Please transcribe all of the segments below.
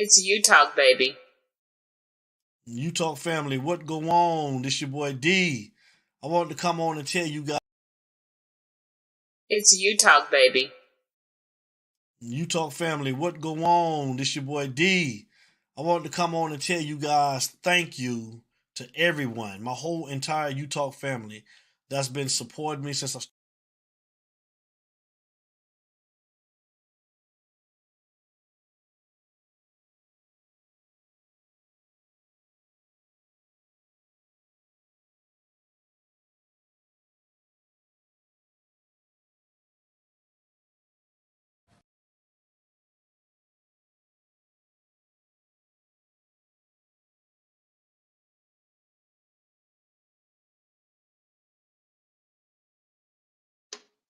It's you talk, baby. You Talk family, what go on? This your boy D. I wanted to come on and tell you guys. It's you talk, baby. You Talk family, what go on? This your boy D. I wanted to come on and tell you guys thank you to everyone, my whole entire You Talk family that's been supporting me since I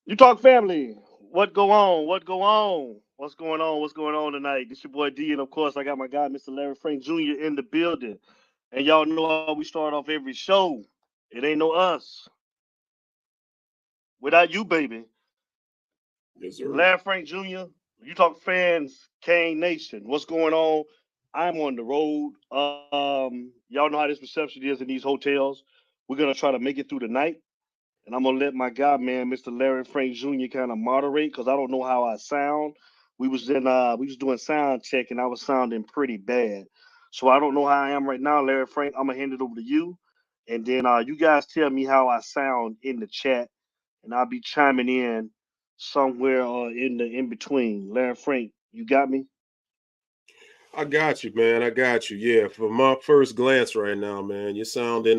You Talk family, what go on? What go on? What's going on? What's going on tonight? This your boy D, and of course I got my guy Mr. Larry Frank Jr. in the building. And y'all know how we start off every show. It ain't no us without you, baby. Yes, sir. Larry Frank Jr., You Talk fans, Kane Nation. What's going on? I'm on the road. Y'all know how this reception is in these hotels. We're gonna try to make it through the night. And I'm gonna let my guy, man, Mr. Larry Frank Jr., kind of moderate because I don't know how I sound. We was doing sound check and I was sounding pretty bad. So I don't know how I am right now, Larry Frank. I'm gonna hand it over to you. And then you guys tell me how I sound in the chat, and I'll be chiming in somewhere in the in between. Larry Frank, you got me? I got you, man. I got you. Yeah, from my first glance right now, man, you're sounding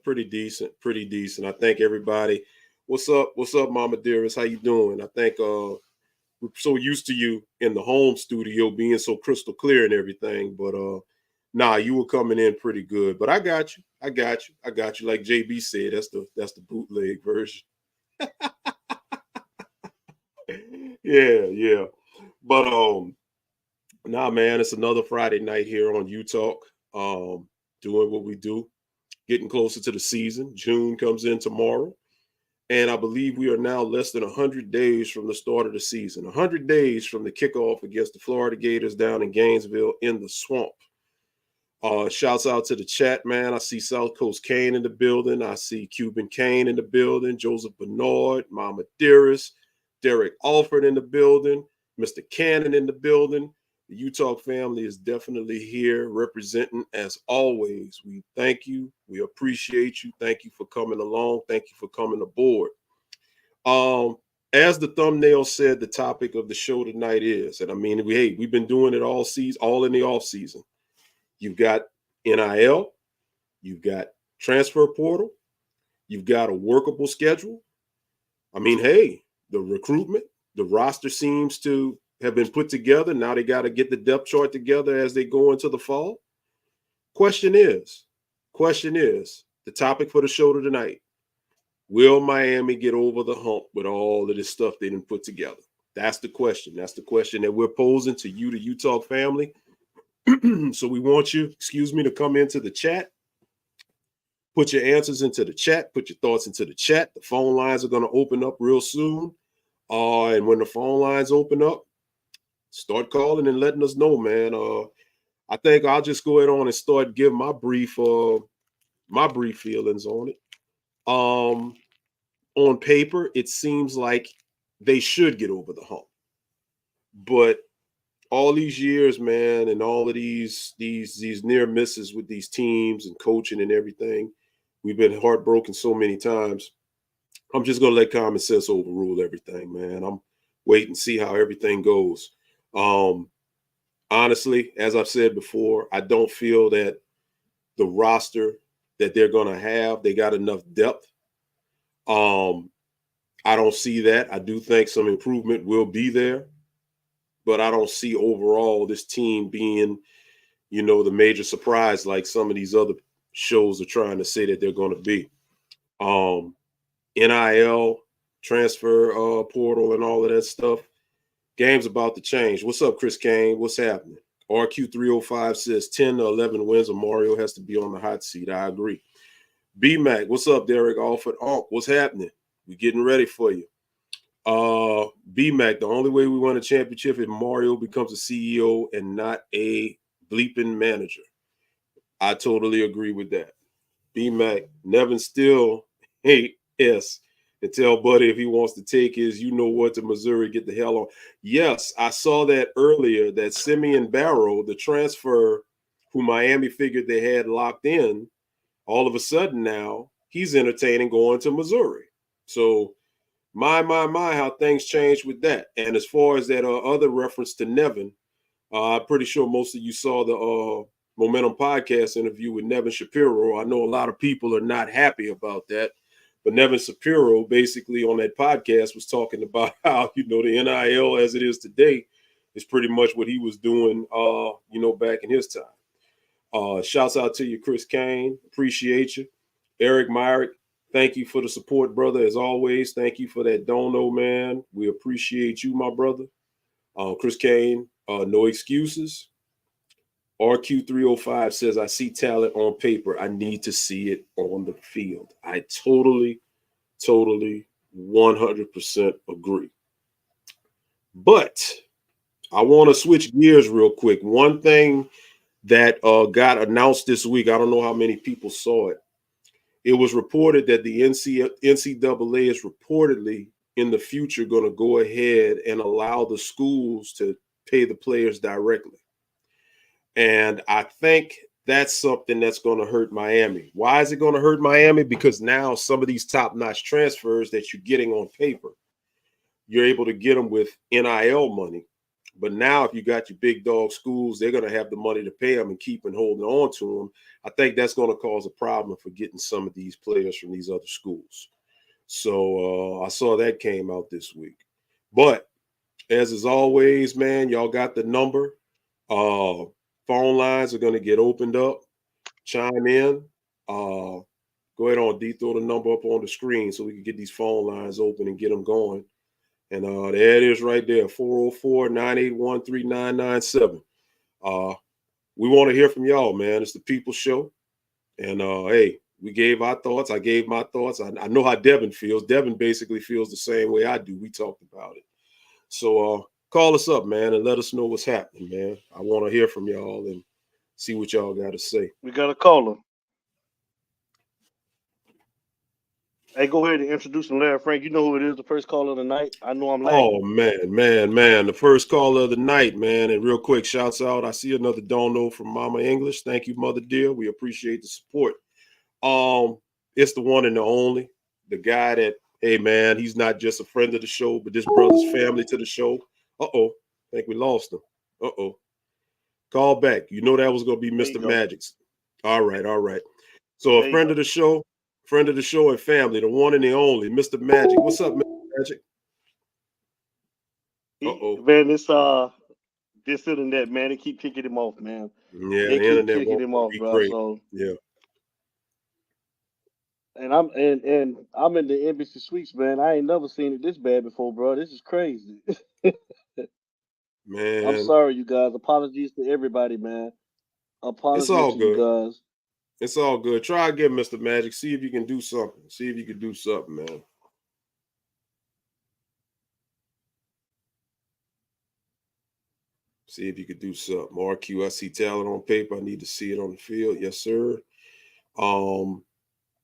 pretty decent, pretty decent. I thank everybody. What's up? What's up, Mama Dearest? How you doing? I think we're so used to you in the home studio being so crystal clear and everything, but nah, you were coming in pretty good. But I got you. I got you. I got you. Like JB said, that's the bootleg version. Yeah, yeah. But nah, man, it's another Friday night here on U Talk. Doing what we do, getting closer to the season. June comes in tomorrow, and I believe we are now less than 100 days from the start of the season. 100 days from the kickoff against the Florida Gators down in Gainesville in the swamp. Shouts out to the chat, man. I see South Coast Kane in the building. I see Cuban Kane in the building. Joseph Bernard, Mama Dearest, Derek Alford in the building, Mr. Cannon in the building. The U Talk family is definitely here representing as always. We thank you. We appreciate you. Thank you for coming along. Thank you for coming aboard. As the thumbnail said, the topic of the show tonight is, and I mean, we've been doing it all season, all in the off season. You've got NIL, you've got transfer portal, you've got a workable schedule. I mean, hey, the recruitment, the roster seems to have been put together. Now they got to get the depth chart together as they go into the fall. Question is, the topic for the show tonight, will Miami get over the hump with all of this stuff they didn't put together? That's the question. That's the question that we're posing to you, the U Talk family. So we want you, to come into the chat. Put your answers into the chat. Put your thoughts into the chat. The phone lines are going to open up real soon. And when the phone lines open up, start calling and letting us know, man. I think I'll just go ahead on and start giving my brief feelings on it. On paper, it seems like they should get over the hump. But all these years, man, and all of these near misses with these teams and coaching and everything, we've been heartbroken so many times. I'm just gonna let common sense overrule everything, man. I'm waiting and see how everything goes. Honestly, as I've said before, I don't feel that the roster that they're gonna have, they got enough depth. I don't see that. I do think some improvement will be there, but I don't see overall this team being, the major surprise like some of these other shows are trying to say that they're going to be. NIL, transfer portal, and all of that stuff. Game's about to change. What's up, Chris Kane? What's happening? RQ305 says 10 to 11 wins or Mario has to be on the hot seat. I agree. B-Mac, what's up, Derek Alford? What's happening? We're getting ready for you. B-Mac, the only way we win a championship is Mario becomes a CEO and not a bleeping manager. I totally agree with that. B-Mac, Nevin still hate S. And tell Buddy if he wants to take his, you know what, to Missouri, get the hell on. Yes, I saw that earlier, that Simeon Barrow, the transfer who Miami figured they had locked in, all of a sudden now he's entertaining going to Missouri. So my, how things changed with that. And as far as that other reference to Nevin, I'm pretty sure most of you saw the Momentum podcast interview with Nevin Shapiro. I know a lot of people are not happy about that. But Nevin Shapiro basically on that podcast was talking about how, the NIL as it is today is pretty much what he was doing, back in his time. Shouts out to you, Chris Kane. Appreciate you. Eric Myrick, thank you for the support, brother. As always, thank you for that dono, man. We appreciate you, my brother. Chris Kane, no excuses. RQ305 says, I see talent on paper. I need to see it on the field. I totally 100% agree. But I want to switch gears real quick. One thing that got announced this week, I don't know how many people saw it. It was reported that the NCAA is reportedly in the future going to go ahead and allow the schools to pay the players directly. And I think that's something that's going to hurt Miami. Why is it going to hurt Miami? Because now some of these top-notch transfers that you're getting on paper, you're able to get them with NIL money. But now if you got your big dog schools, they're going to have the money to pay them and keep and holding on to them. I think that's going to cause a problem for getting some of these players from these other schools. So I saw that came out this week. But as is always, man, y'all got the number. Phone lines are going to get opened up. Chime in. Go ahead on D, throw the number up on the screen so we can get these phone lines open and get them going. And there it is right there, 404-981-3997. We want to hear from y'all, man. It's the People Show. And, hey, we gave our thoughts. I gave my thoughts. I know how Devin feels. Devin basically feels the same way I do. We talked about it. So call us up, man, and let us know what's happening, man. I want to hear from y'all and see what y'all got to say. We got a caller. Hey, go ahead and introduce him, Larry Frank. You know who it is, the first caller of the night. I know I'm lagging. Oh, man. The first caller of the night, man. And real quick, shouts out. I see another dono from Mama English. Thank you, Mother dear. We appreciate the support. It's the one and the only. The guy that, hey, man, he's not just a friend of the show, but this brother's family to the show. Uh-oh. I think we lost him. Uh-oh. Call back. You know that was going to be Mr. Magic's. All right. So a friend of the show and family, the one and the only, Mr. Magic. What's up, Mr. Magic? Uh-oh. Man, this internet, man, they keep kicking him off, man. Yeah, they the keep internet kicking him off, bro. Great. So yeah. And I'm in the Embassy Suites, man. I ain't never seen it this bad before, bro. This is crazy. Man, I'm sorry, you guys. Apologies to everybody, man. Apologies it's all to good. you guys. It's all good. Try again, Mr. Magic. See if you can do something. Man. See if you could do something. RQ, I see talent on paper. I need to see it on the field. Yes, sir.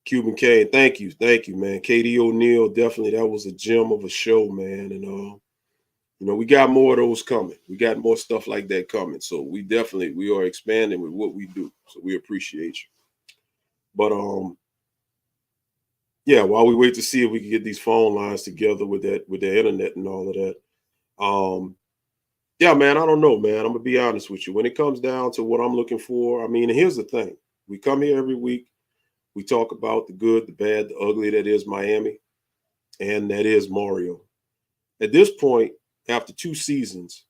Cuban Kane, thank you, man. KD O'Neal, definitely, that was a gem of a show, man. And we got more of those coming. We got more stuff like that coming. So we are expanding with what we do. So we appreciate you. But yeah, while we wait to see if we can get these phone lines together with the internet and all of that. Yeah, man, I don't know, man. I'm gonna be honest with you. When it comes down to what I'm looking for, I mean, here's the thing. We come here every week. We talk about the good, the bad, the ugly that is Miami, and that is Mario. At this point, after 2 seasons,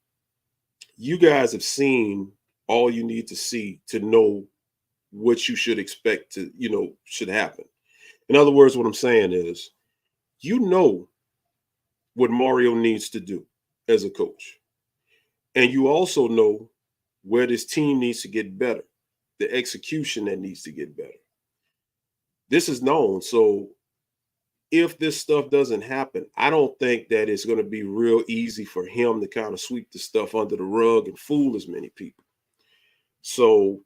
you guys have seen all you need to see to know what you should expect to, should happen. In other words, what I'm saying is, what Mario needs to do as a coach. And you also know where this team needs to get better, the execution that needs to get better. This is known. So if this stuff doesn't happen, I don't think that it's going to be real easy for him to kind of sweep the stuff under the rug and fool as many people. So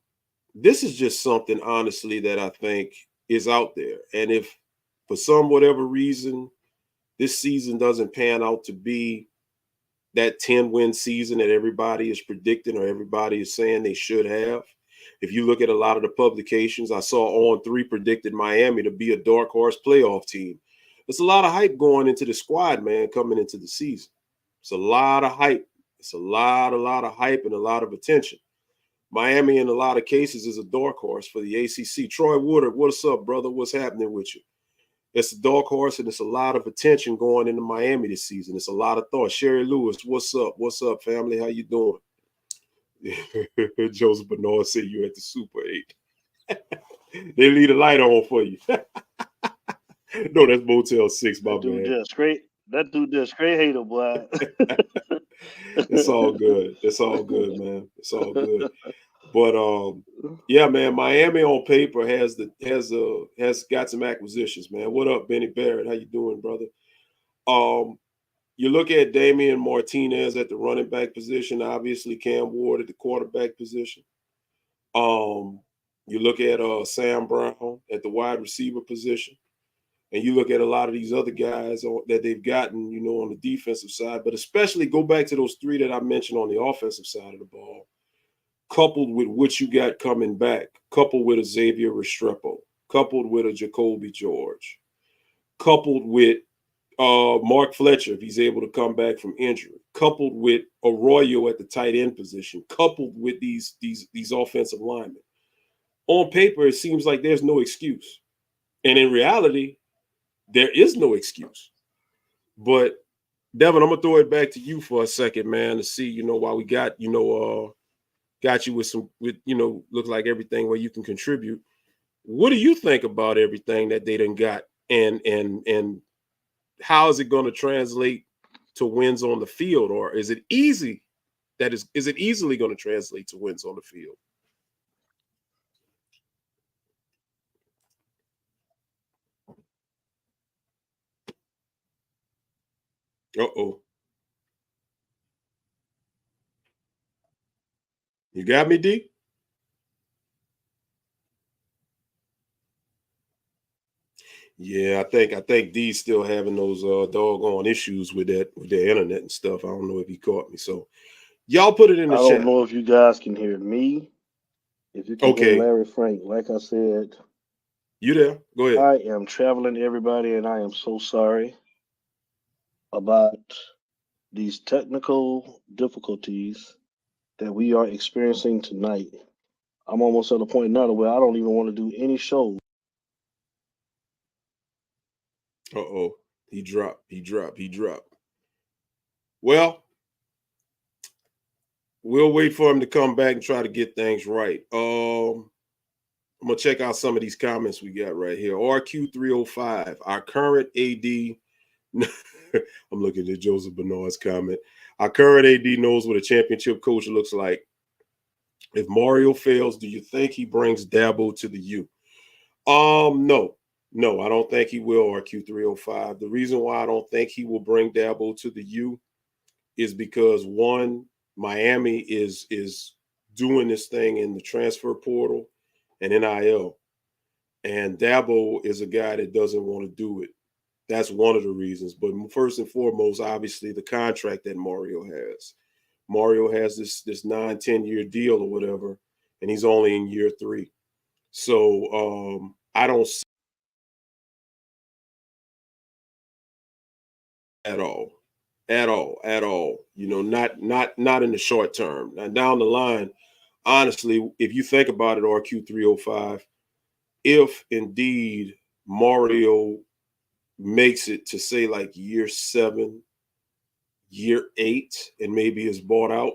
this is just something, honestly, that I think is out there. And if for some whatever reason this season doesn't pan out to be that 10-win season that everybody is predicting or everybody is saying they should have, if you look at a lot of the publications, I saw On3 predicted Miami to be a dark horse playoff team. There's a lot of hype going into the squad, man, coming into the season. It's a lot of hype. It's a lot of hype and a lot of attention. Miami, in a lot of cases, is a dark horse for the ACC. Troy Woodard, what's up, brother? What's happening with you? It's a dark horse, and it's a lot of attention going into Miami this season. It's a lot of thought. Sherry Lewis, what's up? What's up, family? How you doing? Joseph Bernard said you at the Super 8. They leave the light on for you. No, that's Motel 6, my bad. That dude just straight hater, boy. It's all good. It's all good, man. It's all good. But yeah, man, Miami on paper has got some acquisitions, man. What up, Benny Barrett? How you doing, brother? You look at Damian Martinez at the running back position, obviously Cam Ward at the quarterback position. You look at Sam Brown at the wide receiver position, and you look at a lot of these other guys that they've gotten, you know, on the defensive side, but especially go back to those three that I mentioned on the offensive side of the ball, coupled with what you got coming back, coupled with a Xavier Restrepo, coupled with a Jacoby George, coupled with Mark Fletcher, if he's able to come back from injury, coupled with Arroyo at the tight end position, coupled with these offensive linemen. On paper, it seems like there's no excuse. And in reality, there is no excuse. But Devin, I'm gonna throw it back to you for a second, man, to see, you know, while we got, you know, got you with you know, look like everything where you can contribute. What do you think about everything that they done got, and how is it going to translate to wins on the field, or is it easy? Is it easily going to translate to wins on the field? Uh-oh. You got me, D? Yeah, I think D's still having those doggone issues with their internet and stuff. I don't know if he caught me. So y'all put it in the chat. I don't know if you guys can hear me. If you can hear Larry Frank, like I said, you there? Go ahead. I am traveling, everybody, and I am so sorry about these technical difficulties that we are experiencing tonight. I'm almost at a point now where I don't even want to do any shows. Uh-oh. He dropped. Well, we'll wait for him to come back and try to get things right. I'm going to check out some of these comments we got right here. RQ305, our current AD. I'm looking at Joseph Bernard's comment. Our current AD knows what a championship coach looks like. If Mario fails, do you think he brings Dabo to the U? No, I don't think he will, RQ305. The reason why I don't think he will bring Dabo to the U is because, one, Miami is doing this thing in the transfer portal and NIL. And Dabo is a guy that doesn't want to do it. That's one of the reasons. But first and foremost, obviously, the contract that Mario has. Mario has this 9-10 year deal or whatever, and he's only in year 3. So I don't see at all. You know, not in the short term. Now down the line, honestly, if you think about it, RQ305, if indeed Mario makes it to say like year 7, year 8, and maybe is bought out,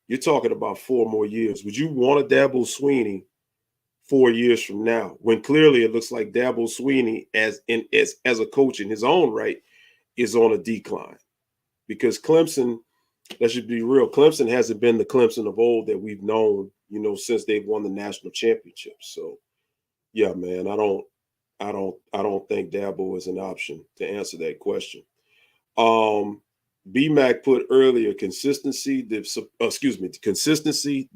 you're talking about 4 more years. Would you want a Dabo Swinney 4 years from now, when clearly it looks like Dabo Swinney as a coach in his own right is on a decline? Because Clemson, let's just be real, Clemson hasn't been the Clemson of old that we've known, you know, since they've won the national championship. So yeah, man, I don't think Dabo is an option to answer that question. BMAC put earlier consistency,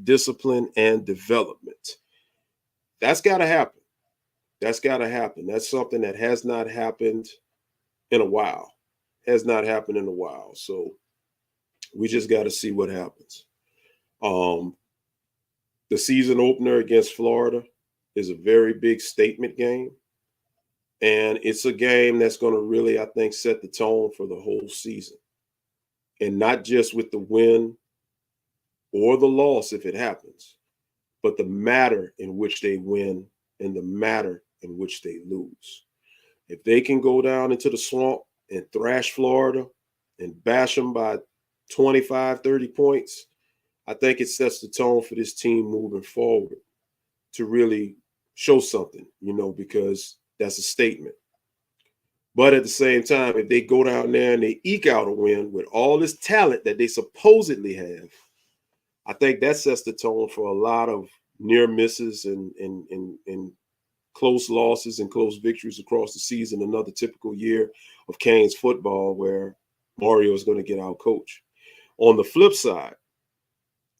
discipline, and development. That's got to happen. That's got to happen. That's something that has not happened in a while. Has not happened in a while. So we just got to see what happens. The season opener against Florida is a very big statement game. And it's a game that's going to really, I think, set the tone for the whole season. And not just with the win or the loss if it happens, but the manner in which they win and the manner in which they lose. If they can go down into the swamp and thrash Florida and bash them by 25, 30 points, I think it sets the tone for this team moving forward to really show something, because that's a statement. But at the same time, if they go down there and they eke out a win with all this talent that they supposedly have, I think that sets the tone for a lot of near misses and close losses and close victories across the season. Another typical year of Canes football where Mario is going to get out coached. On the flip side,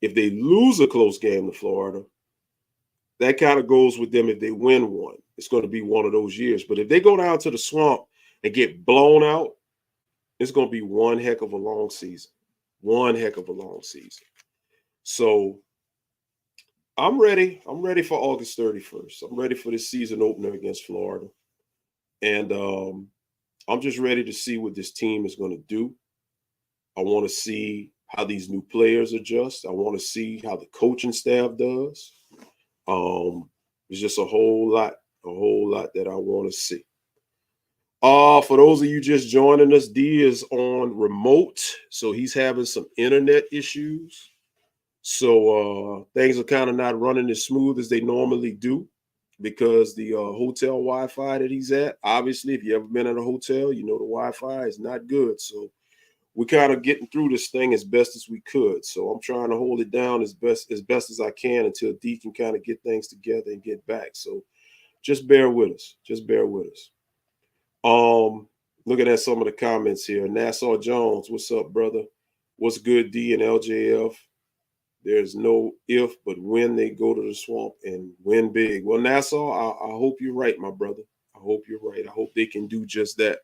if they lose a close game to Florida, that kind of goes with them if they win one. It's going to be one of those years. But if they go down to the swamp and get blown out, it's going to be one heck of a long season. One heck of a long season. So I'm ready. I'm ready for August 31st. I'm ready for this season opener against Florida. And I'm just ready to see what this team is going to do. I want to see how these new players adjust. I want to see how the coaching staff does. There's just a whole lot that I want to see. For those of you just joining us, D is on remote, so he's having some internet issues. So things are kind of not running as smooth as they normally do because the hotel Wi-Fi that he's at, obviously, if you've ever been at a hotel, the Wi-Fi is not good. So we're kind of getting through this thing as best as we could. So I'm trying to hold it down as best as I can until D can kind of get things together and get back. So just bear with us. Just bear with us. Looking at some of the comments here. Nassau Jones, what's up, brother? What's good, D and LJF? There's no if, but when they go to the swamp and win big. Well, Nassau, I hope you're right, my brother. I hope you're right. I hope they can do just that.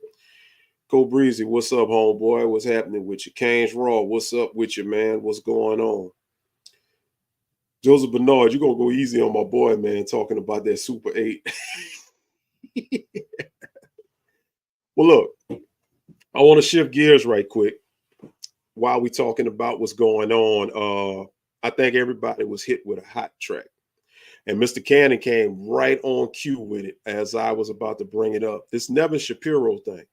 Go Breezy, what's up, homeboy? What's happening with you? Canes Raw, what's up with you, man? What's going on? Joseph Bernard, you're going to go easy on my boy, man, talking about that Super 8. Well, look, I want to shift gears right quick while we're talking about what's going on. I think everybody was hit with a hot track. And Mr. Cannon came right on cue with it as I was about to bring it up. This Nevin Shapiro thing.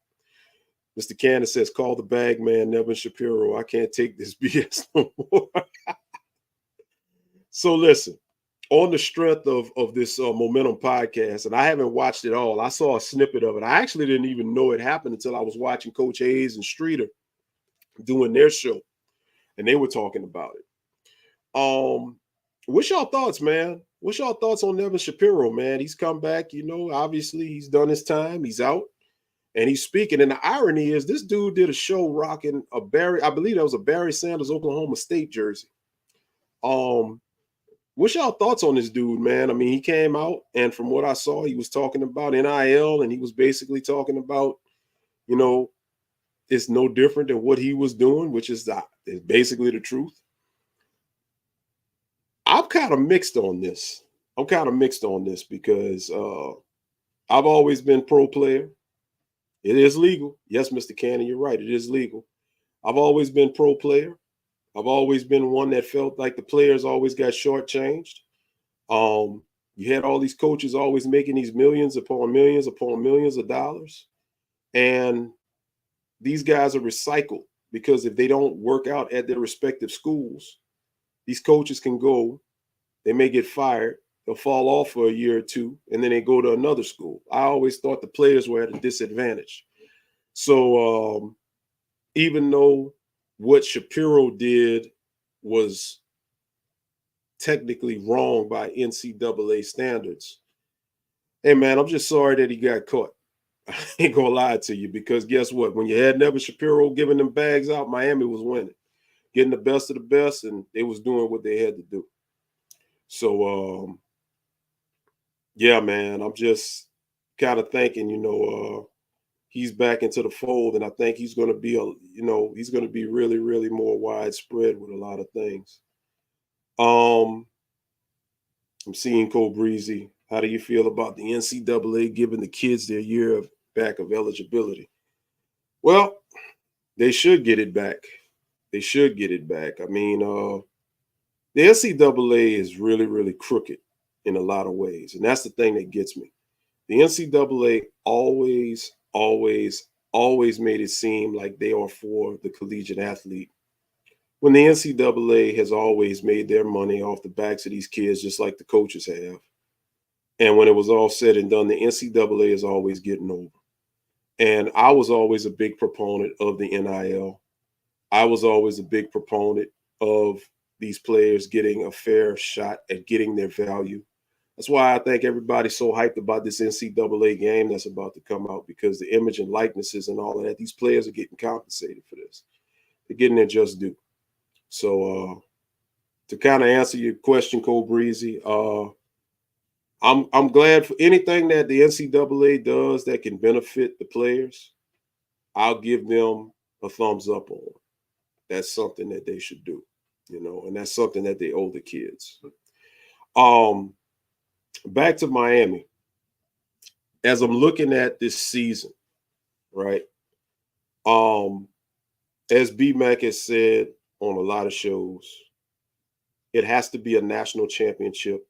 Mr. Cannon says, call the bag man, Nevin Shapiro. I can't take this BS no more. So listen, on the strength of this Momentum podcast, and I haven't watched it all. I saw a snippet of it. I actually didn't even know it happened until I was watching Coach Hayes and Streeter doing their show, and they were talking about it. What's y'all thoughts, man? What's y'all thoughts on Nevin Shapiro, man? He's come back, obviously he's done his time. He's out. And he's speaking. And the irony is this dude did a show rocking I believe that was a Barry Sanders, Oklahoma State jersey. What's y'all thoughts on this dude, man? I mean, he came out and from what I saw, he was talking about NIL and he was basically talking about, it's no different than what he was doing, which is basically the truth. I'm kind of mixed on this. Because I've always been pro player. It is legal. Yes, Mr. Cannon, you're right. It is legal. I've always been pro player. I've always been one that felt like the players always got shortchanged. You had all these coaches always making these millions upon millions of dollars. And these guys are recycled because if they don't work out at their respective schools, these coaches can go, they may get fired, they'll fall off for a year or two, and then they go to another school. I always thought the players were at a disadvantage. So even though what Shapiro did was technically wrong by NCAA standards, hey, man, I'm just sorry that he got caught. I ain't gonna lie to you, because guess what? When you had Nevin Shapiro giving them bags out, Miami was winning, getting the best of the best, and they was doing what they had to do. So, yeah, man, I'm just kind of thinking, he's back into the fold, and I think he's going to be he's going to be really, really more widespread with a lot of things. I'm seeing Cole Breezy. How do you feel about the NCAA giving the kids their year back of eligibility? Well, they should get it back. They should get it back. I mean, the NCAA is really, really crooked in a lot of ways, and that's the thing that gets me. The NCAA always made it seem like they are for the collegiate athlete, when the NCAA has always made their money off the backs of these kids, just like the coaches have. And when it was all said and done, the NCAA is always getting over. And I was always a big proponent of the NIL. I was always a big proponent of these players getting a fair shot at getting their value. That's why I think everybody's so hyped about this NCAA game that's about to come out, because the image and likenesses and all of that, these players are getting compensated for this. They're getting their just due. So to kind of answer your question, Cole Breezy, I'm glad for anything that the NCAA does that can benefit the players. I'll give them a thumbs up on. That's something that they should do, and that's something that they owe the kids. Back to Miami. As I'm looking at this season, right? As B-Mac has said on a lot of shows, it has to be a national championship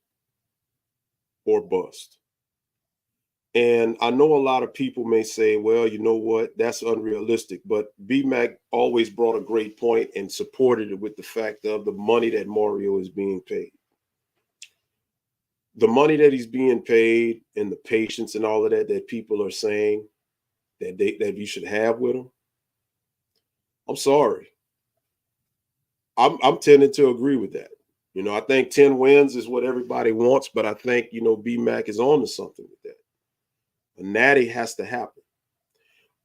or bust. And I know a lot of people may say, well, you know what, that's unrealistic. But B-Mac always brought a great point and supported it with the fact of the money that Mario is being paid. The money that he's being paid and the patience and all of that people are saying that you should have with him. I'm sorry. I'm tending to agree with that. I think 10 wins is what everybody wants, but I think, B-Mac is on to something with that. A natty has to happen.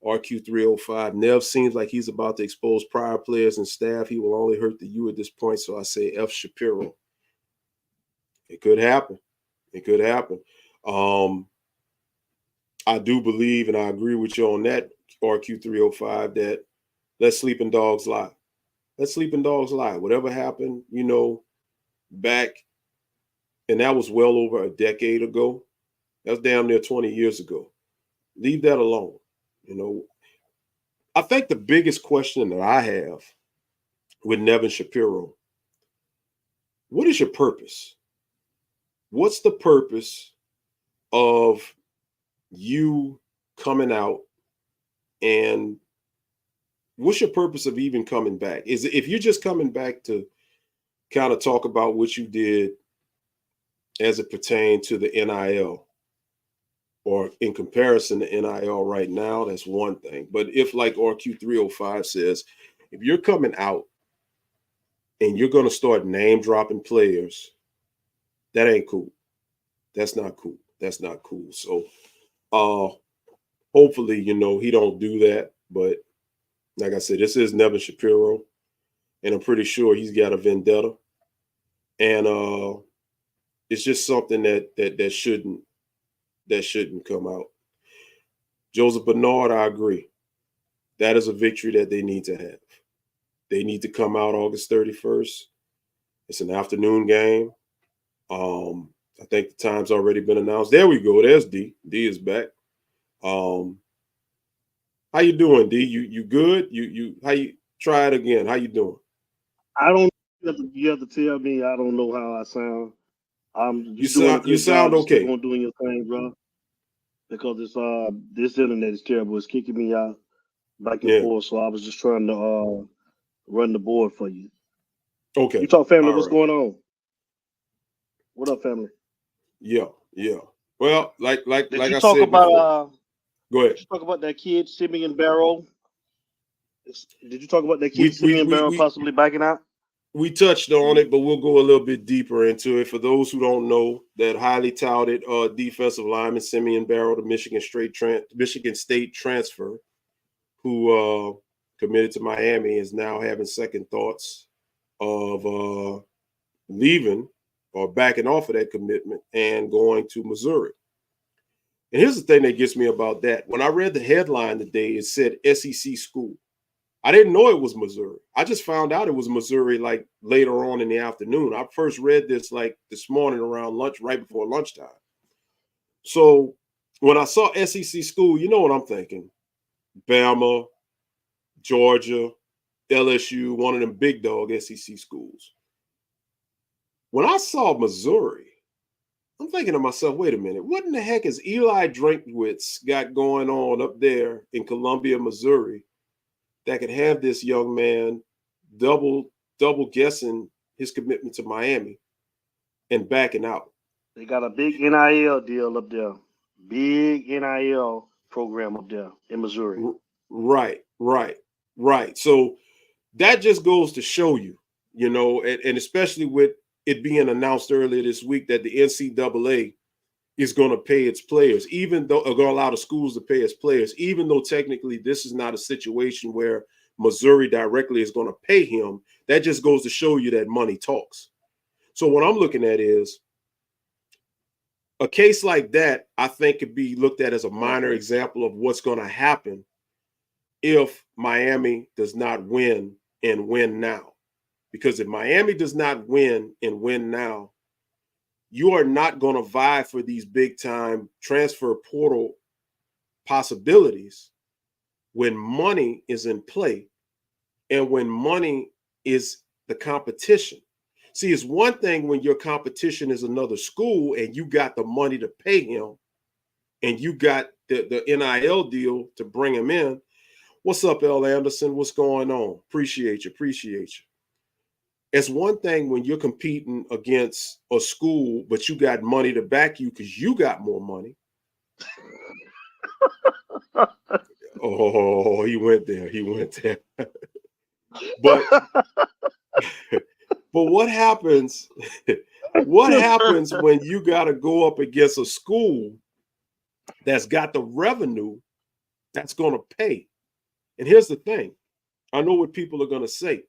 RQ305, Nev seems like he's about to expose prior players and staff. He will only hurt the U at this point, so I say F. Shapiro. It could happen. It could happen. I do believe, and I agree with you on that, RQ305, that let sleeping dogs lie. Let sleeping dogs lie. Whatever happened, back, and that was well over a decade ago. That's damn near 20 years ago. Leave that alone. I think the biggest question that I have with Nevin Shapiro, what is your purpose? What's the purpose of you coming out, and what's your purpose of even coming back? Is it, if you're just coming back to kind of talk about what you did as it pertained to the NIL, or in comparison to NIL right now, that's one thing. But if, like RQ305 says, if you're coming out and you're going to start name dropping players, that ain't cool. That's not cool. That's not cool. So hopefully, he don't do that. But like I said, this is Nevin Shapiro, and I'm pretty sure he's got a vendetta. And it's just something that shouldn't come out. Joseph Bernard, I agree. That is a victory that they need to have. They need to come out August 31st. It's an afternoon game. I think the time's already been announced. There we go. There's D. D is back. How you doing, D? You good? You how you try it again? How you doing? I don't. You have to tell me. I don't know how I sound. You sound okay. Keep on doing your thing, bro. Because it's this internet is terrible. It's kicking me out back and forth. So I was just trying to run the board for you. Okay. You talk family. All What's right. going on? What up, family? Yeah. Well, like I said about go ahead. Did you talk about that kid Simeon Barrow? Did you talk about that kid Simeon Barrow possibly backing out? we touched on it, but we'll go a little bit deeper into it. For those who don't know, that highly touted defensive lineman Simeon Barrow, the Michigan State transfer, who committed to Miami, is now having second thoughts of leaving or backing off of that commitment and going to Missouri. And here's the thing that gets me about that. When I read the headline today, it said SEC school. I didn't know it was Missouri. I just found out it was Missouri like later on in the afternoon. I first read this like this morning around lunch, right before lunchtime. So when I saw SEC school, you know what I'm thinking? Bama, Georgia, LSU, one of them big dog SEC schools. When I saw Missouri, I'm thinking to myself, wait a minute, what in the heck has Eli Drinkwitz got going on up there in Columbia, Missouri, that could have this young man double guessing his commitment to Miami and backing out? They got a big NIL deal up there. Big NIL program up there in Missouri. Right. So that just goes to show you, you know, and especially with it being announced earlier this week that the NCAA is going to pay its players, even though going to allow the schools to pay its players, even though technically this is not a situation where Missouri directly is going to pay him. That just goes to show you that money talks. So what I'm looking at is a case like that, I think could be looked at as a minor example of what's going to happen if Miami does not win and win now. Because if Miami does not win and win now, you are not going to vie for these big time transfer portal possibilities when money is in play and when money is the competition. See, it's one thing when your competition is another school and you got the money to pay him and you got the NIL deal to bring him in. What's up, L. Anderson? What's going on? Appreciate you. It's one thing when you're competing against a school, but you got money to back you because you got more money. Oh, he went there. But what happens? What happens when you got to go up against a school that's got the revenue that's going to pay? And here's the thing. I know what people are going to say.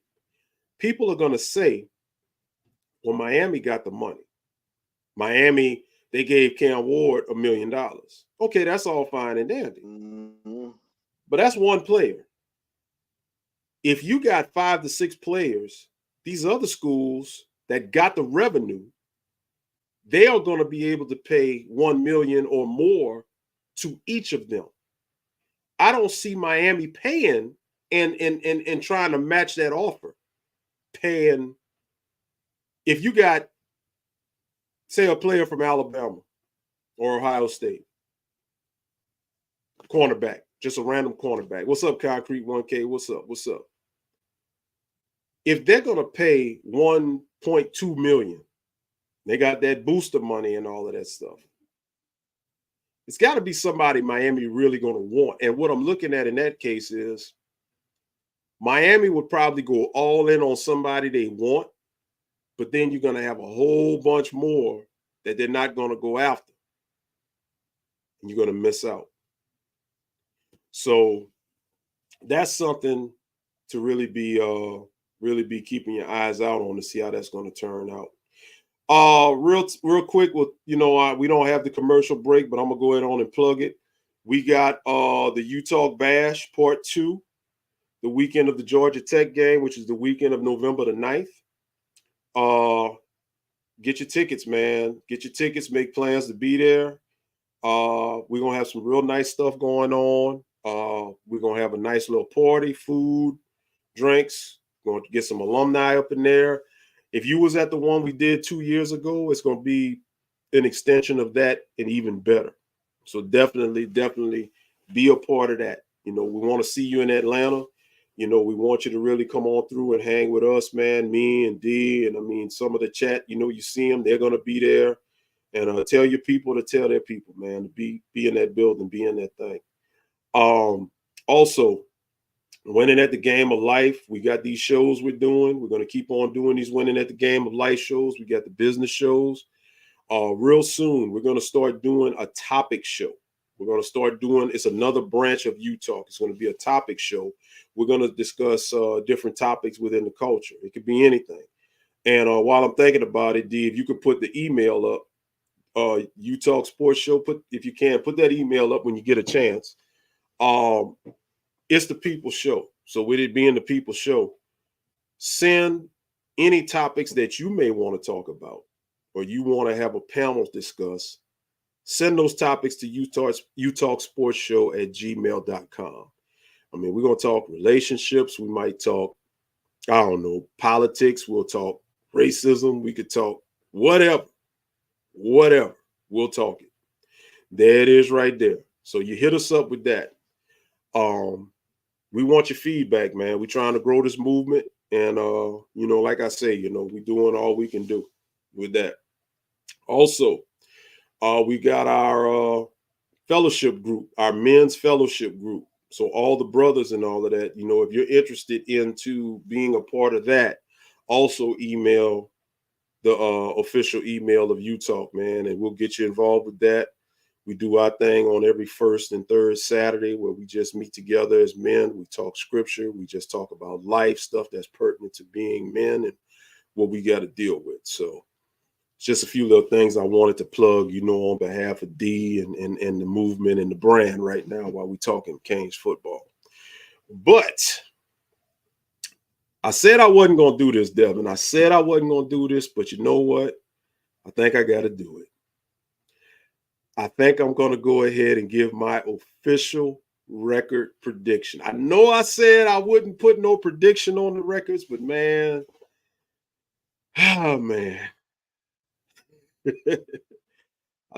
People are going to say, well, Miami got the money. Miami, they gave Cam Ward $1 million. Okay, that's all fine and dandy. Mm-hmm. But that's one player. If you got 5 to 6 players, these other schools that got the revenue, they are going to be able to pay $1 million or more to each of them. I don't see Miami paying and trying to match that offer. Paying, if you got, say, a player from Alabama or Ohio State, cornerback, just a random cornerback. What's up, Concrete 1K? What's up? If they're going to pay $1.2 million, they got that booster money and all of that stuff. It's got to be somebody Miami really going to want. And what I'm looking at in that case is Miami would probably go all in on somebody they want, but then you're going to have a whole bunch more that they're not going to go after. And you're going to miss out. So that's something to really be keeping your eyes out on to see how that's going to turn out. Real quick, with we don't have the commercial break, but I'm gonna go ahead on and plug it. We got the Utah Bash Part 2, the weekend of the Georgia Tech game, which is the weekend of November the 9th. Get your tickets, man. Get your tickets. Make plans to be there. We're gonna have some real nice stuff going on. We're gonna have a nice little party, food, drinks. Going to get some alumni up in there. If you was at the one we did 2 years ago, it's going to be an extension of that and even better. So definitely be a part of that. We want to see you in Atlanta. We want you to really come on through and hang with us, man, me and D. And I mean, some of the chat, you see them, they're going to be there. And tell your people to tell their people, man, to be in that building, be in that thing. Also, Winning at the Game of Life. We got these shows we're doing. We're going to keep on doing these Winning at the Game of Life shows. We got the business shows. Real soon, we're going to start doing a topic show. We're going to start doing, it's another branch of U-Talk. It's going to be a topic show. We're going to discuss different topics within the culture. It could be anything. And while I'm thinking about it, D, if you could put the email up, U-Talk Sports Show, if you can, put that email up when you get a chance. It's the People's Show. So with it being the People's Show, send any topics that you may want to talk about or you want to have a panel discuss. Send those topics to utalksportsshow@gmail.com. I mean, we're going to talk relationships. We might talk, I don't know, politics. We'll talk racism. We could talk whatever. We'll talk it. There it is right there. So you hit us up with that. We want your feedback, man. We're trying to grow this movement. And, like I say, we're doing all we can do with that. Also, we got our fellowship group, our men's fellowship group. So all the brothers and all of that, if you're interested into being a part of that, also email the official email of U-Talk, man, and we'll get you involved with that. We do our thing on every first and third Saturday where we just meet together as men. We talk scripture. We just talk about life stuff that's pertinent to being men and what we got to deal with. So it's just a few little things I wanted to plug, on behalf of D and the movement and the brand right now while we're talking Canes football. But I said I wasn't going to do this, Devin. I said I wasn't going to do this, but you know what? I think I got to do it. I think I'm going to go ahead and give my official record prediction. I know I said I wouldn't put no prediction on the records, but man, oh man. I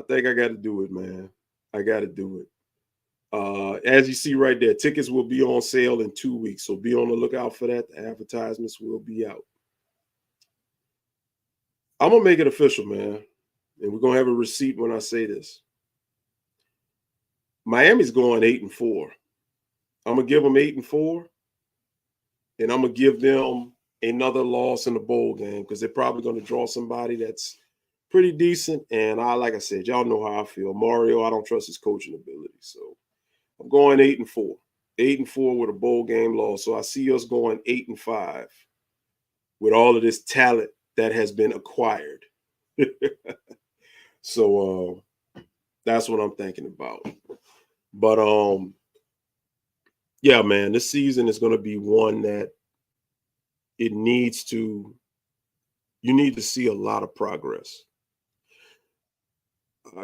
think I got to do it, man. I got to do it. As you see right there, tickets will be on sale in 2 weeks, so be on the lookout for that. The advertisements will be out. I'm going to make it official, man, and we're going to have a receipt when I say this. Miami's going 8-4. I'm going to give them 8-4, and I'm going to give them another loss in the bowl game because they're probably going to draw somebody that's pretty decent. And like I said, y'all know how I feel. Mario, I don't trust his coaching ability. So I'm going 8-4. 8-4 with a bowl game loss. So I see us going 8-5 with all of this talent that has been acquired. So that's what I'm thinking about. But yeah, man, this season is going to be one that you need to see a lot of progress.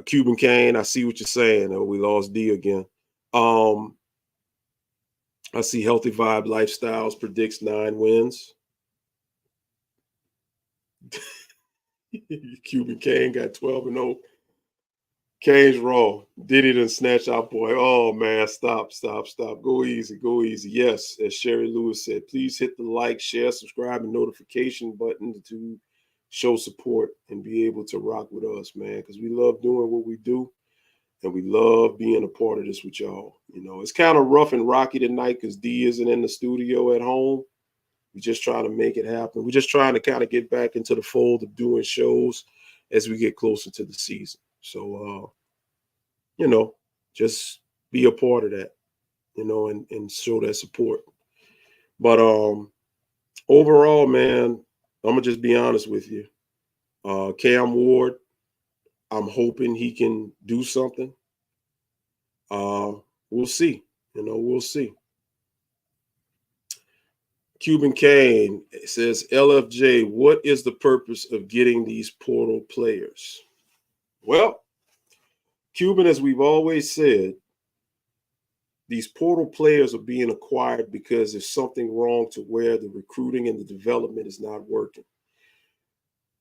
Cuban Kane, I see what you're saying. Oh, we lost D again. I see Healthy Vibe Lifestyles predicts 9 wins. Cuban Kane got 12-0. Kane's raw. Diddy done snatch our boy. Oh, man, stop. Go easy. Yes, as Sherry Lewis said, please hit the like, share, subscribe, and notification button to show support and be able to rock with us, man, because we love doing what we do, and we love being a part of this with y'all. It's kind of rough and rocky tonight because D isn't in the studio at home. We're just trying to make it happen. We're just trying to kind of get back into the fold of doing shows as we get closer to the season. So, just be a part of that, and show that support. But overall, man, I'm going to just be honest with you. Cam Ward, I'm hoping he can do something. We'll see. We'll see. Cuban Kane says, LFJ, what is the purpose of getting these portal players? Well, Cuban, as we've always said, these portal players are being acquired because there's something wrong to where the recruiting and the development is not working.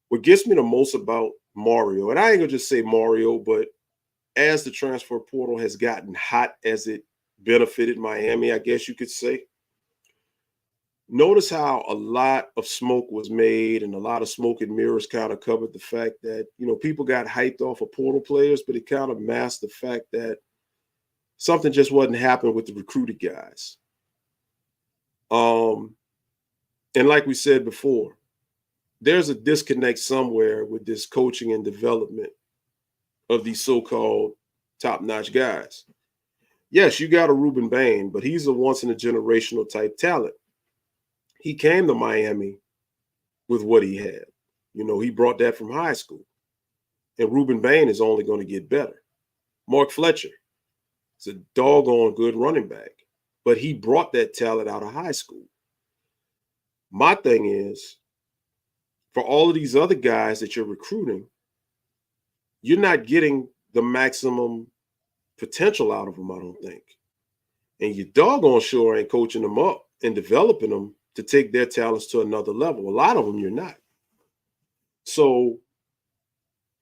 What gets me the most about Mario, and I ain't gonna just say Mario, but as the transfer portal has gotten hot as it benefited Miami, I guess you could say, notice how a lot of smoke was made and a lot of smoke and mirrors kind of covered the fact that, people got hyped off of portal players, but it kind of masked the fact that something just wasn't happening with the recruited guys. And like we said before, there's a disconnect somewhere with this coaching and development of these so-called top-notch guys. Yes, you got a Ruben Bain, but he's a once-in-a-generational type talent. He came to Miami with what he had. You know, he brought that from high school. And Ruben Bain is only going to get better. Mark Fletcher is a doggone good running back, but he brought that talent out of high school. My thing is, for all of these other guys that you're recruiting, you're not getting the maximum potential out of them, I don't think. And you doggone sure ain't coaching them up and developing them to take their talents to another level. A lot of them you're not. So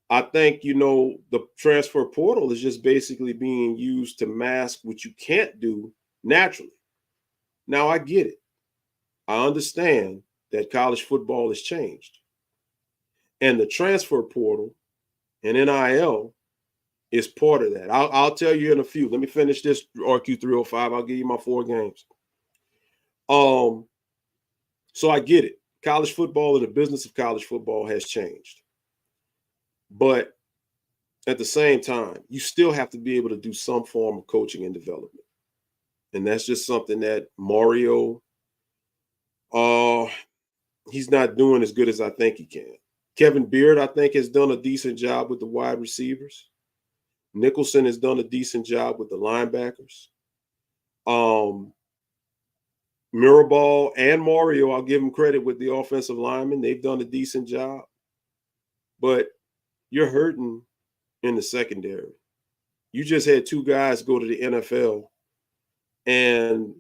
I think, you know, the transfer portal is just basically being used to mask what you can't do naturally. Now, I get it. I understand that college football has changed. And the transfer portal and NIL is part of that. I'll tell you in a few. Let me finish this RQ305. I'll give you my 4 games. So I get it. College football and the business of college football has changed. But at the same time, you still have to be able to do some form of coaching and development. And that's just something that Mario, he's not doing as good as I think he can. Kevin Beard, I think, has done a decent job with the wide receivers. Nicholson has done a decent job with the linebackers. Mirabal and Mario, I'll give them credit with the offensive linemen. They've done a decent job. But you're hurting in the secondary. You just had 2 guys go to the NFL, and,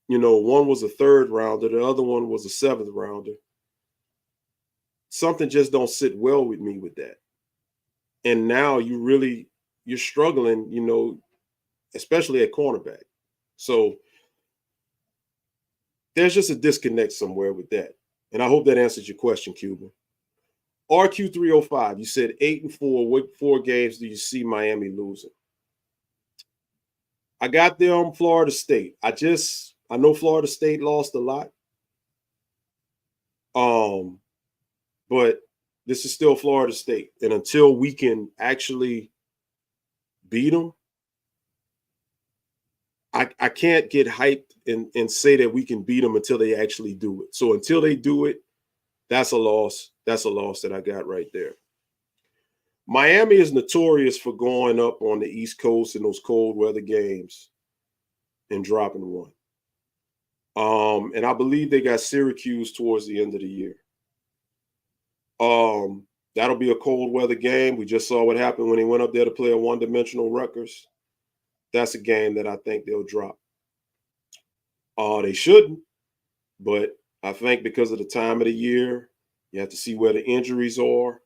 you know, one was a 3rd rounder, the other one was a 7th rounder. Something just don't sit well with me with that. And now you're struggling, you know, especially at cornerback. So there's just a disconnect somewhere with that. And I hope that answers your question, Cuban. RQ305, you said 8-4. What 4 games do you see Miami losing? I got them Florida State. I know Florida State lost a lot. But this is still Florida State. And until we can actually beat them, I can't get hyped and say that we can beat them until they actually do it. So until they do it, that's a loss. That's a loss that I got right there. Miami is notorious for going up on the East Coast in those cold weather games and dropping 1. And I believe they got Syracuse towards the end of the year. That'll be a cold weather game. We just saw what happened when they went up there to play a one-dimensional Rutgers. That's a game that I think they'll drop. They shouldn't, but I think because of the time of the year, you have to see where the injuries are.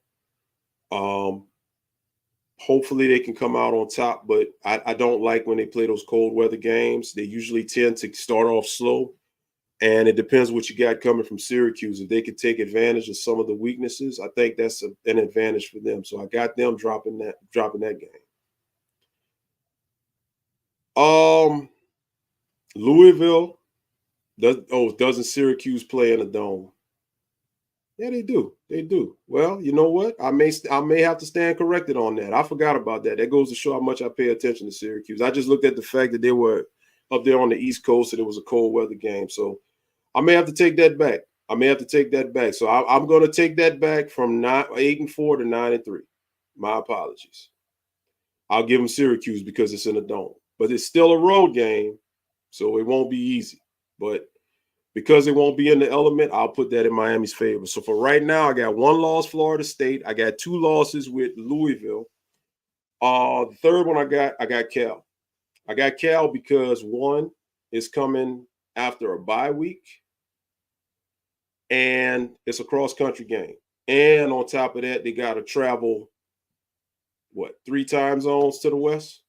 Hopefully they can come out on top, but I don't like when they play those cold weather games. They usually tend to start off slow, and it depends what you got coming from Syracuse. If they could take advantage of some of the weaknesses, I think that's an advantage for them. So I got them dropping that game. Louisville, doesn't Syracuse play in a dome? Yeah, they do. They do. Well, you know what? I may have to stand corrected on that. I forgot about that. That goes to show how much I pay attention to Syracuse. I just looked at the fact that they were up there on the East Coast and it was a cold weather game. So I may have to take that back. So I'm going to take that back from 8-4 to 9-3. My apologies. I'll give them Syracuse because it's in a dome. But it's still a road game, so it won't be easy. But because it won't be in the element, I'll put that in Miami's favor. So for right now, I got 1 loss, Florida State. I got 2 losses with Louisville. The third one I got Cal. I got Cal because 1 is coming after a bye week, and it's a cross-country game. And on top of that, they got to travel, 3 time zones to the west?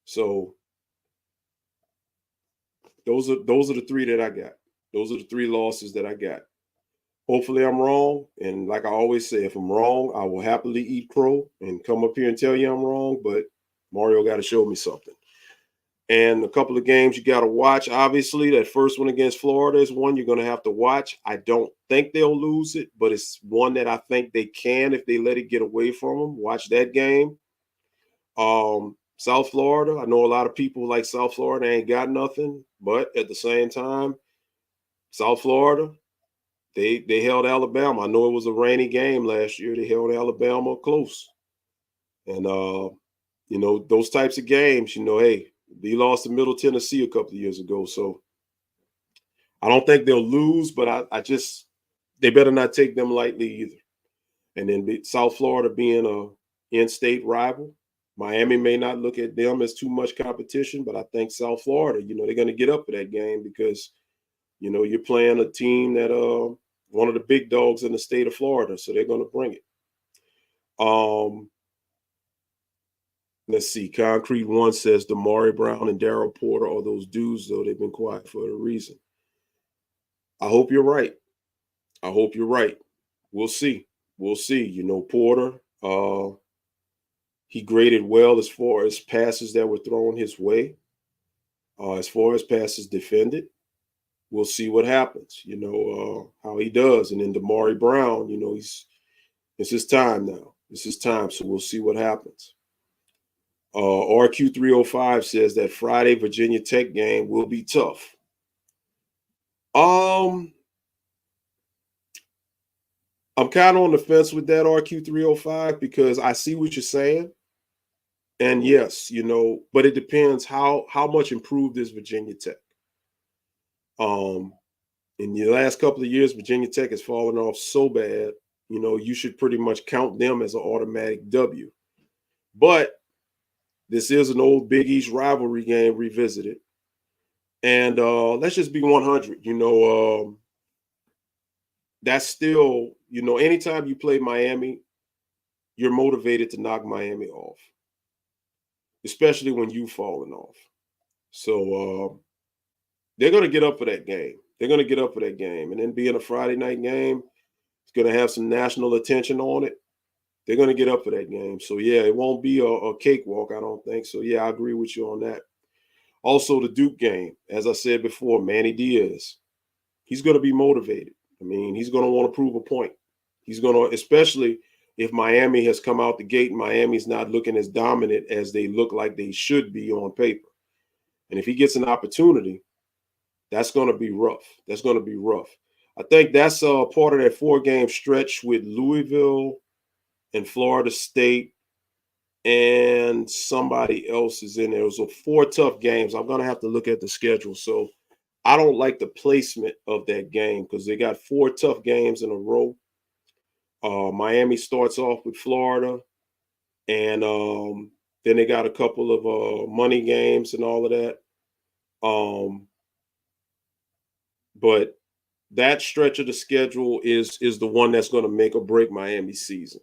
So those are the 3 that I got. Those are the 3 losses that I got. Hopefully I'm wrong. And like I always say, if I'm wrong, I will happily eat crow and come up here and tell you I'm wrong. But Mario got to show me something. And a couple of games you got to watch. Obviously, that first one against Florida is one you're going to have to watch. I don't think they'll lose it, but it's one that I think they can if they let it get away from them. Watch that game. South Florida, I know a lot of people like South Florida ain't got nothing, but at the same time, South Florida, they held Alabama. I know it was a rainy game last year. They held Alabama close. And you know, those types of games, you know, hey, they lost to Middle Tennessee a couple of years ago. So I don't think they'll lose, but I just, they better not take them lightly either. And then South Florida being a in-state rival, Miami may not look at them as too much competition, but I think South Florida, you know, they're going to get up for that game because, you know, you're playing a team that one of the big dogs in the state of Florida, so they're going to bring it. Let's see. Concrete One says Damari Brown and Daryl Porter are those dudes, though they've been quiet for a reason. I hope you're right. I hope you're right. We'll see. We'll see. You know, Porter, he graded well as far as passes that were thrown his way. As far as passes defended, we'll see what happens. You know, how he does. And then Damari Brown, you know, it's his time now. It's his time. So we'll see what happens. RQ305 says that Friday Virginia Tech game will be tough. I'm kind of on the fence with that, RQ305, because I see what you're saying. And yes, you know, but it depends how much improved is Virginia Tech. In the last couple of years, Virginia Tech has fallen off so bad, you know, you should pretty much count them as an automatic W. But this is an old Big East rivalry game revisited. And let's just be 100, you know, that's still, you know, anytime you play Miami, you're motivated to knock Miami off, especially when you've fallen off. So they're going to get up for that game. They're going to get up for that game. And then being a Friday night game, it's going to have some national attention on it. They're going to get up for that game. So, yeah, it won't be a cakewalk, I don't think. So, yeah, I agree with you on that. Also, the Duke game, as I said before, Manny Diaz, he's going to be motivated. I mean, he's going to want to prove a point. He's going to, especially if Miami has come out the gate and Miami's not looking as dominant as they look like they should be on paper. And if he gets an opportunity, that's going to be rough. That's going to be rough. I think that's part of that 4-game stretch with Louisville and Florida State and somebody else is in there. It was 4 tough games. I'm going to have to look at the schedule. So I don't like the placement of that game because they got 4 tough games in a row. Miami starts off with Florida, and then they got a couple of money games and all of that. But that stretch of the schedule is the one that's going to make or break Miami's season.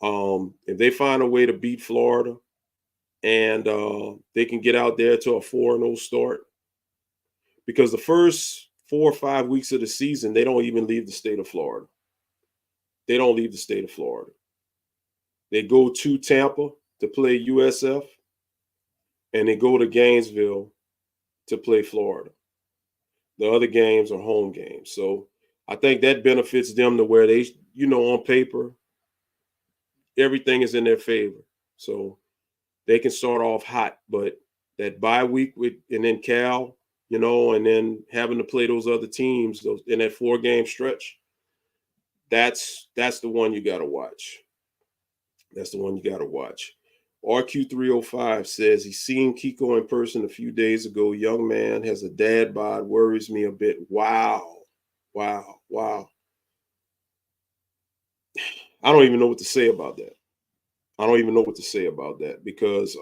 If they find a way to beat Florida and they can get out there to a 4-0 start, because the first 4 or 5 weeks of the season, they don't even leave the state of Florida. They don't leave the state of Florida. They go to Tampa to play USF, and they go to Gainesville to play Florida. The other games are home games. So I think that benefits them to where they, you know, on paper, everything is in their favor. So they can start off hot. But that bye week and then Cal, you know, and then having to play those other teams in that 4-game stretch, that's the one you got to watch. That's the one you got to watch. RQ305 says he's seen Kiko in person a few days ago. Young man has a dad bod, worries me a bit. Wow. I don't even know what to say about that. Because